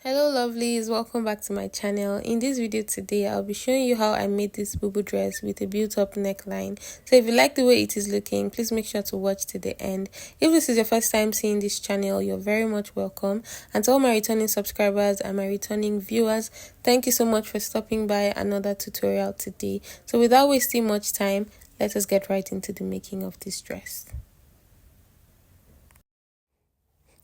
Hello lovelies, welcome back to my channel. In this video today, I'll be showing you how I made this bubu dress with a built-up neckline. So if you like the way it is looking, please make sure to watch to the end. If this is your first time seeing this channel, you're very much welcome. And to all my returning subscribers and my returning viewers, thank you so much for stopping by another tutorial today. So without wasting much time, let us get right into the making of this dress.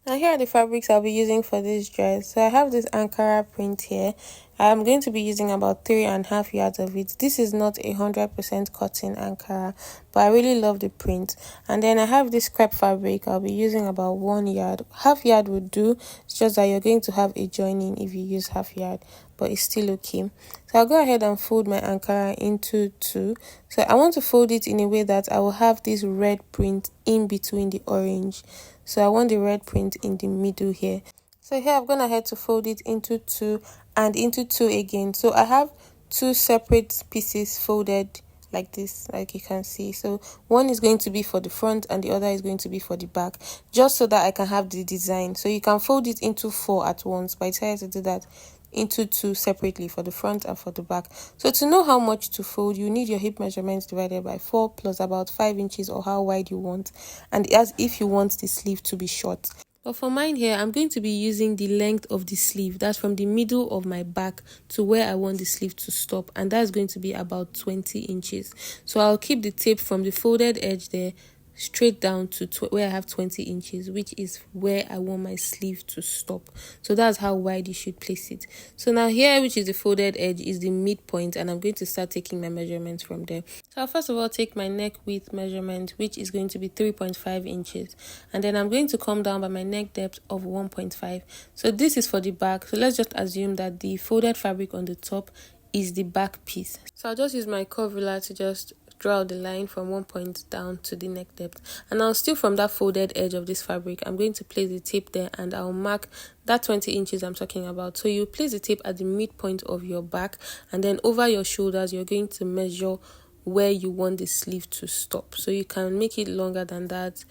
Now here are the fabrics I'll be using for this dress. So I have this ankara print here. I'm going to be using about 3.5 yards of it. This is not 100% cotton ankara, but I really love the print. And then I have this crepe fabric. I'll be using about 1 yard. Half yard would do. It's just that you're going to have a joining if you use half yard, but it's still okay. So I'll go ahead and fold my ankara into two. So I want to fold it in a way that I will have this red print in between the orange. So I want the red print in the middle here. So here I've gone ahead to fold it into two and into two again. So I have two separate pieces folded like this, like you can see. So one is going to be for the front and the other is going to be for the back, just so that I can have the design. So you can fold it into four at once, but I decided to do that into two separately for the front and for the back. So to know how much to fold, you need your hip measurements divided by 4 plus about 5 inches, or how wide you want, and as if you want the sleeve to be short. But for mine here, I'm going to be using the length of the sleeve. That's from the middle of my back to where I want the sleeve to stop, and that's going to be about 20 inches. So I'll keep the tape from the folded edge there straight down to where I have 20 inches, which is where I want my sleeve to stop. So that's how wide you should place it. So now here, which is the folded edge, is the midpoint, and I'm going to start taking my measurements from there. So I'll first of all take my neck width measurement, which is going to be 3.5 inches, and then I'm going to come down by my neck depth of 1.5. So this is for the back. So let's just assume that the folded fabric on the top is the back piece. So I'll just use my curve ruler to just draw the line from one point down to the neck depth, and now still from that folded edge of this fabric, I'm going to place the tape there, and I'll mark that 20 inches I'm talking about. So you place the tape at the midpoint of your back, and then over your shoulders you're going to measure where you want the sleeve to stop. So you can make it longer than that,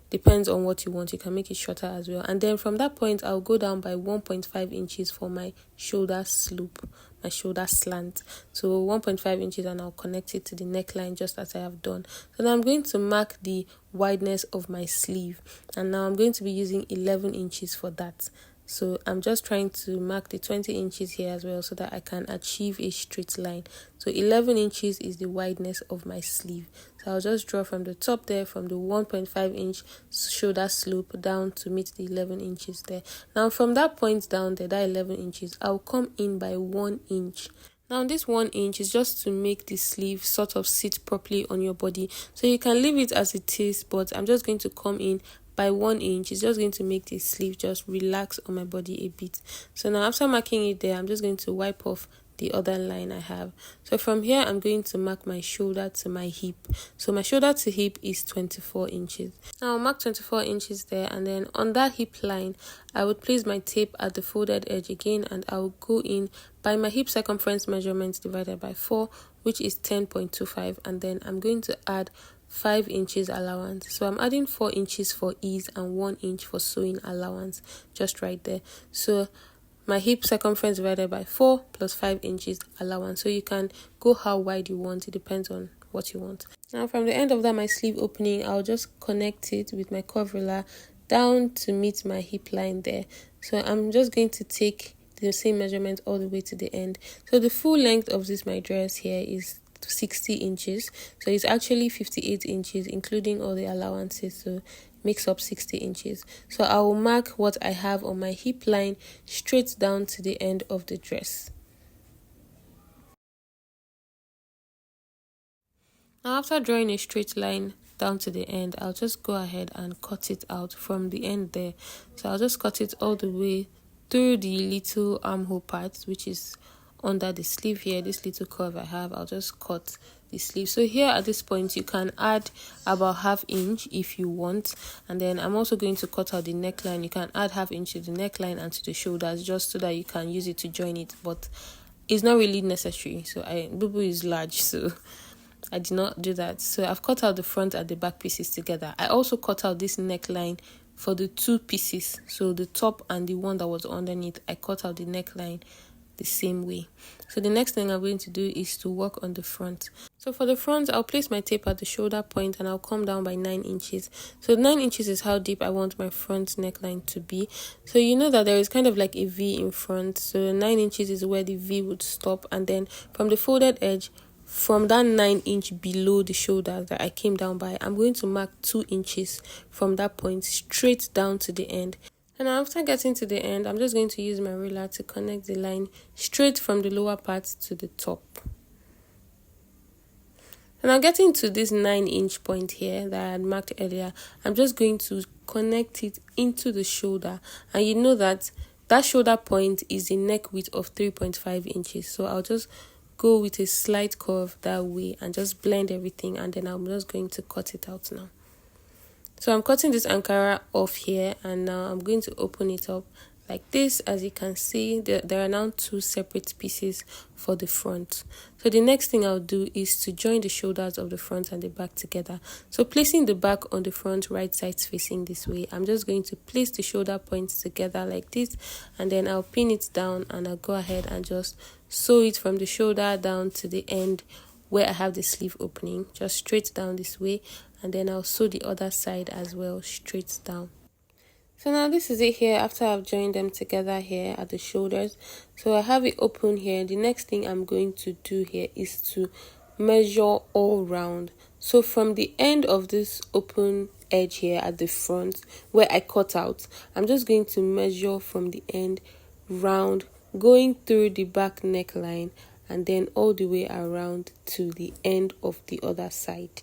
depends on what you want. You can make it shorter as well. And then from that point, I'll go down by 1.5 inches for my shoulder slope, my shoulder slant. So 1.5 inches, and I'll connect it to the neckline just as I have done. So now I'm going to mark the wideness of my sleeve, and now I'm going to be using 11 inches for that. So I'm just trying to mark the 20 inches here as well, so that I can achieve a straight line. So 11 inches is the wideness of my sleeve. So I'll just draw from the top there, from the 1.5 inch shoulder slope down to meet the 11 inches there. Now from that point down there, that 11 inches, I'll come in by 1 inch. Now this 1 inch is just to make the sleeve sort of sit properly on your body. So you can leave it as it is, but I'm just going to come in by 1 inch. It's just going to make the sleeve just relax on my body a bit. So now after marking it there, I'm just going to wipe off the other line I have. So from here, I'm going to mark my shoulder to my hip. So my shoulder to hip is 24 inches. Now I'll mark 24 inches there, and then on that hip line, I would place my tape at the folded edge again, and I'll go in by my hip circumference measurements divided by 4, which is 10.25, and then I'm going to add 5 inches allowance. So I'm adding 4 inches for ease and 1 inch for sewing allowance, just right there. So my hip circumference divided by 4 plus 5 inches allowance. So you can go how wide you want. It depends on what you want. Now from the end of that, my sleeve opening, I'll just connect it with my curve ruler down to meet my hip line there. So I'm just going to take the same measurement all the way to the end. So the full length of this my dress here is 60 inches. So it's actually 58 inches including all the allowances. So makes up 60 inches. So I will mark what I have on my hip line straight down to the end of the dress. Now after drawing a straight line down to the end, I'll just go ahead and cut it out from the end there. So I'll just cut it all the way through the little armhole part, which is under the sleeve here. This little curve I have, I'll just cut the sleeve. So here at this point, you can add about ½ inch if you want, and then I'm also going to cut out the neckline. You can add ½ inch to the neckline and to the shoulders, just so that you can use it to join it, but it's not really necessary. So Bubu is large, so I did not do that. So I've cut out the front and the back pieces together. I also cut out this neckline for the two pieces, so the top and the one that was underneath, I cut out the neckline the same way. So the next thing I'm going to do is to work on the front. So for the front, I'll place my tape at the shoulder point and I'll come down by 9 inches. So 9 inches is how deep I want my front neckline to be. So you know that there is kind of like a V in front. So 9 inches is where the V would stop, and then from the folded edge, from that 9-inch below the shoulder that I came down by, I'm going to mark 2 inches from that point straight down to the end. And after getting to the end, I'm just going to use my ruler to connect the line straight from the lower part to the top. And I'm getting to this 9-inch point here that I had marked earlier. I'm just going to connect it into the shoulder. And you know that that shoulder point is a neck width of 3.5 inches. So I'll just go with a slight curve that way and just blend everything. And then I'm just going to cut it out now. So I'm cutting this ankara off here, and now I'm going to open it up like this. As you can see, there are now 2 separate pieces for the front. So the next thing I'll do is to join the shoulders of the front and the back together. So placing the back on the front, right sides facing this way, I'm just going to place the shoulder points together like this, and then I'll pin it down and I'll go ahead and just sew it from the shoulder down to the end where I have the sleeve opening, just straight down this way, and then I'll sew the other side as well straight down. So now this is it here after I've joined them together here at the shoulders. So I have it open here. The next thing I'm going to do here is to measure all round. So from the end of this open edge here at the front where I cut out, I'm just going to measure from the end round, going through the back neckline, and then all the way around to the end of the other side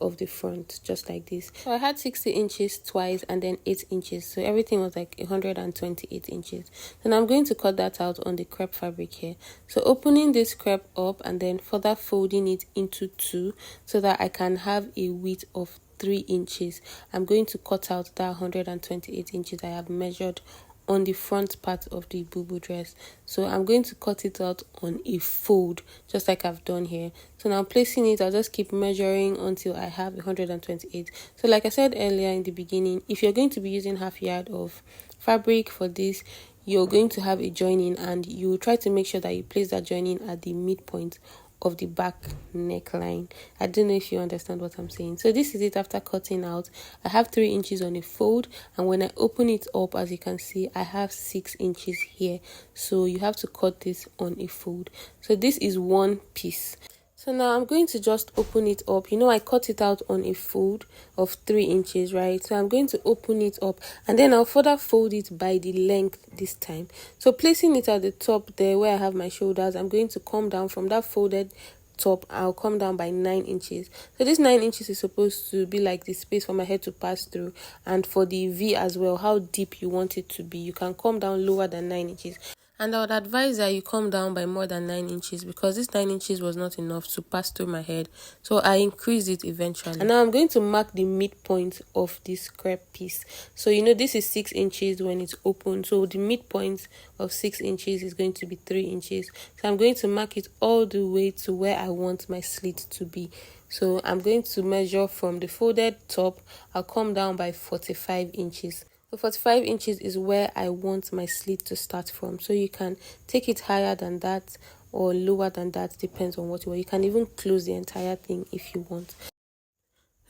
of the front, just like this. So I had 60 inches twice and then 8 inches, so everything was like 128 inches. Then I'm going to cut that out on the crepe fabric here. So opening this crepe up and then further folding it into 2 so that I can have a width of 3 inches. I'm going to cut out that 128 inches I have measured on the front part of the bubu dress. So I'm going to cut it out on a fold, just like I've done here. So now placing it, I'll just keep measuring until I have 128. So like I said earlier in the beginning, if you're going to be using half yard of fabric for this, you're going to have a joining, and you try to make sure that you place that joining at the midpoint of the back neckline. I don't know if you understand what I'm saying. So this is it after cutting out. I have 3 inches on a fold, and when I open it up, as you can see, I have 6 inches here. So you have to cut this on a fold. So this is one piece. So now I'm going to just open it up. You know, I cut it out on a fold of 3 inches, right? So I'm going to open it up, and then I'll further fold it by the length this time. So placing it at the top there where I have my shoulders, I'm going to come down from that folded top. I'll come down by 9 inches. So this 9 inches is supposed to be like the space for my head to pass through, and for the V as well, how deep you want it to be. You can come down lower than 9 inches. And I would advise that you come down by more than 9 inches, because this 9 inches was not enough to pass through my head. So I increased it eventually. And now I'm going to mark the midpoint of this crepe piece. So you know this is 6 inches when it's open. So the midpoint of 6 inches is going to be 3 inches. So I'm going to mark it all the way to where I want my slit to be. So I'm going to measure from the folded top. I'll come down by 45 inches. So 45 inches is where I want my slit to start from. So you can take it higher than that or lower than that, depends on what you want. You can even close the entire thing if you want.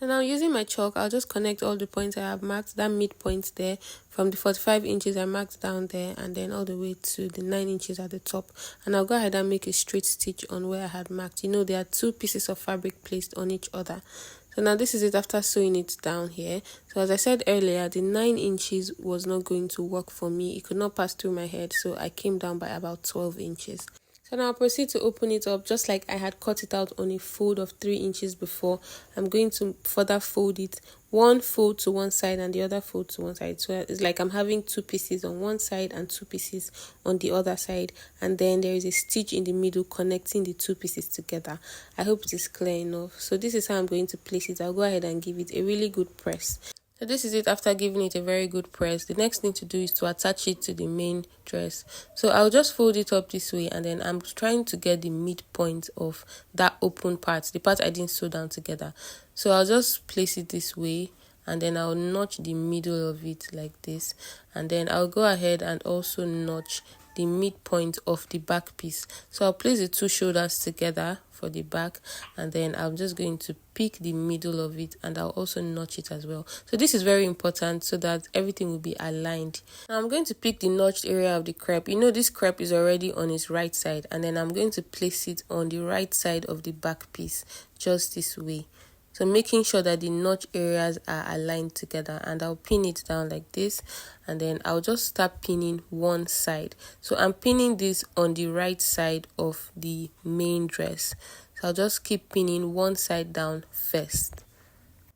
And now using my chalk, I'll just connect all the points I have marked, that midpoint there, from the 45 inches I marked down there, and then all the way to the 9 inches at the top. And I'll go ahead and make a straight stitch on where I had marked. You know, there are 2 pieces of fabric placed on each other. So now this is it after sewing it down here. So as I said earlier, the 9 inches was not going to work for me. It could not pass through my head, so I came down by about 12 inches. So now I'll proceed to open it up just like I had cut it out on a fold of 3 inches before. I'm going to further fold it, one fold to one side and the other fold to one side. So it's like I'm having 2 pieces on one side and 2 pieces on the other side, and then there is a stitch in the middle connecting the 2 pieces together. I hope it is clear enough. So this is how I'm going to place it. I'll go ahead and give it a really good press. So this is it after giving it a very good press. The next thing to do is to attach it to the main dress. So I'll just fold it up this way, and then I'm trying to get the midpoint of that open part, the part I didn't sew down together. So I'll just place it this way, and then I'll notch the middle of it like this, and then I'll go ahead and also notch the midpoint of the back piece. So I'll place the two shoulders together for the back, and then I'm just going to pick the middle of it, and I'll also notch it as well. So this is very important so that everything will be aligned. Now I'm going to pick the notched area of the crepe. You know this crepe is already on its right side, and then I'm going to place it on the right side of the back piece, just this way. So making sure that the notch areas are aligned together, and I'll pin it down like this, and then I'll just start pinning one side. So I'm pinning this on the right side of the main dress. So I'll just keep pinning one side down first.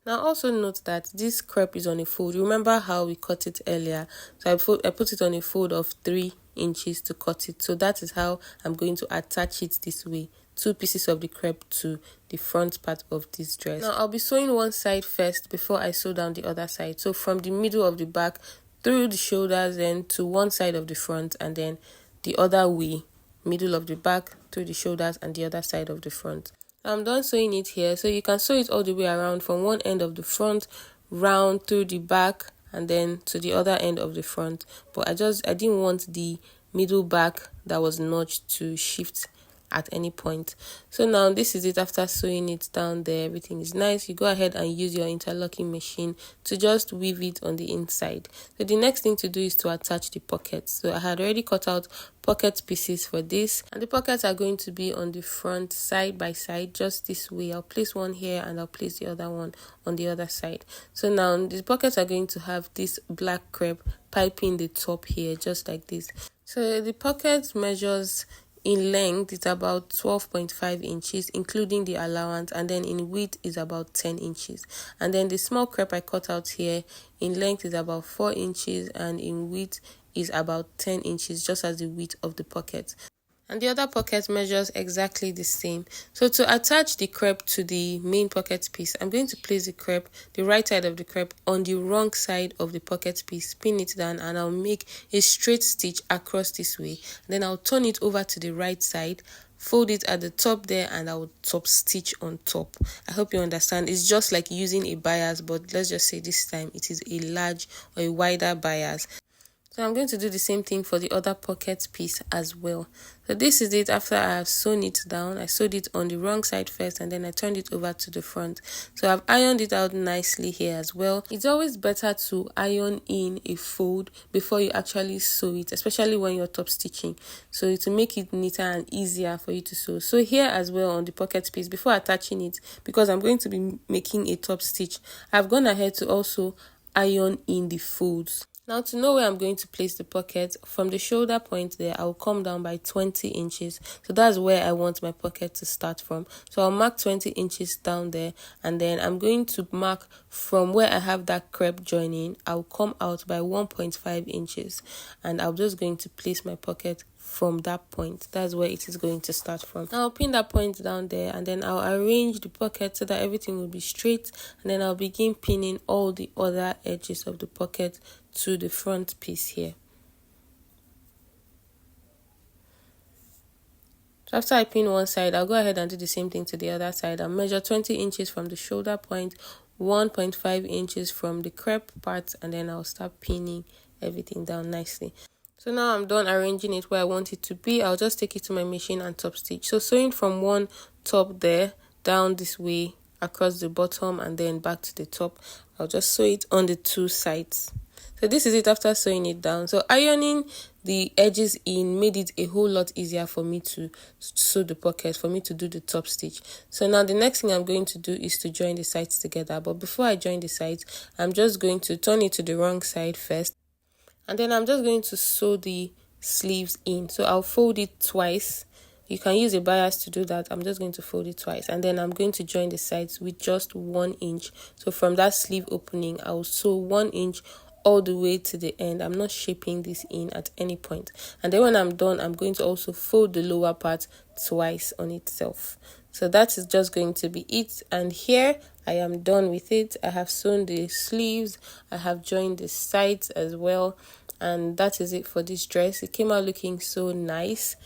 Now also note that this crepe is on a fold. Remember how we cut it earlier? So I put it on a fold of 3 inches to cut it. So that is how I'm going to attach it this way. 2 pieces of the crepe to the front part of this dress. Now I'll be sewing one side first before I sew down the other side. So from the middle of the back through the shoulders, then to one side of the front, and then the other way, middle of the back through the shoulders and the other side of the front. I'm done sewing it here, so you can sew it all the way around from one end of the front round through the back and then to the other end of the front. But I didn't want the middle back that was notched to shift at any point. So now this is it. After sewing it down there, everything is nice. You go ahead and use your interlocking machine to just weave it on the inside. So the next thing to do is to attach the pockets. So I had already cut out pocket pieces for this, and the pockets are going to be on the front side by side, just this way. I'll place one here and I'll place the other one on the other side. So now the pockets are going to have this black crepe piping the top here, just like this. So the pocket measures in length it's about 12.5 inches, including the allowance, and then in width is about 10 inches. And then the small crepe I cut out here in length is about 4 inches, and in width is about 10 inches, just as the width of the pocket. And the other pocket measures exactly the same. So to attach the crepe to the main pocket piece, I'm going to place the crepe, the right side of the crepe, on the wrong side of the pocket piece, pin it down, and I'll make a straight stitch across this way. Then I'll turn it over to the right side, fold it at the top there, and I'll top stitch on top. I hope you understand. It's just like using a bias, but let's just say this time it is a large or a wider bias. So I'm going to do the same thing for the other pocket piece as well. So this is it after I have sewn it down. I sewed it on the wrong side first, and then I turned it over to the front. So I've ironed it out nicely here as well. It's always better to iron in a fold before you actually sew it, especially when you're top stitching, so to make it neater and easier for you to sew. So here as well on the pocket piece, before attaching it, because I'm going to be making a top stitch, I've gone ahead to also iron in the folds. Now to know where I'm going to place the pocket, from the shoulder point there, I'll come down by 20 inches. So that's where I want my pocket to start from. So I'll mark 20 inches down there, and then I'm going to mark from where I have that crepe joining. I'll come out by 1.5 inches, and I'm just going to place my pocket from that point. That's where it is going to start from. Now I'll pin that point down there, and then I'll arrange the pocket so that everything will be straight, and then I'll begin pinning all the other edges of the pocket to the front piece here. So after I pin one side, I'll go ahead and do the same thing to the other side. I'll measure 20 inches from the shoulder point, 1.5 inches from the crepe part, and then I'll start pinning everything down nicely. So now I'm done arranging it where I want it to be. I'll just take it to my machine and top stitch. So sewing from one top there down this way across the bottom and then back to the top, I'll just sew it on the two sides. So this is it after sewing it down. So ironing the edges in made it a whole lot easier for me to sew the pocket, for me to do the top stitch. So now the next thing I'm going to do is to join the sides together. But before I join the sides, I'm just going to turn it to the wrong side first, and then I'm just going to sew the sleeves in. So I'll fold it twice. You can use a bias to do that. I'm just going to fold it twice, and then I'm going to join the sides with just 1 inch. So from that sleeve opening, I'll sew 1 inch all the way to the end. I'm not shaping this in at any point. And then when I'm done, I'm going to also fold the lower part twice on itself. So that is just going to be it. And here I am done with it. I have sewn the sleeves, I have joined the sides as well, and that is it for this dress. It came out looking so nice,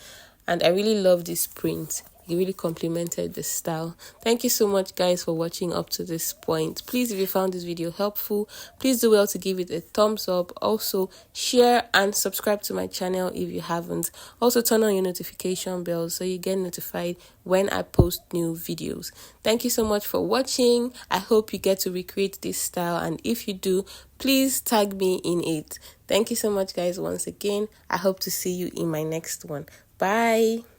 and I really love this print. it really complemented the style. Thank you so much, guys, for watching up to this point. Please, if you found this video helpful, please do well to give it a thumbs up. Also, share and subscribe to my channel if you haven't. Also, turn on your notification bell so you get notified when I post new videos. Thank you so much for watching. I hope you get to recreate this style, and if you do, please tag me in it. Thank you so much, guys, once again. I hope to see you in my next one. Bye.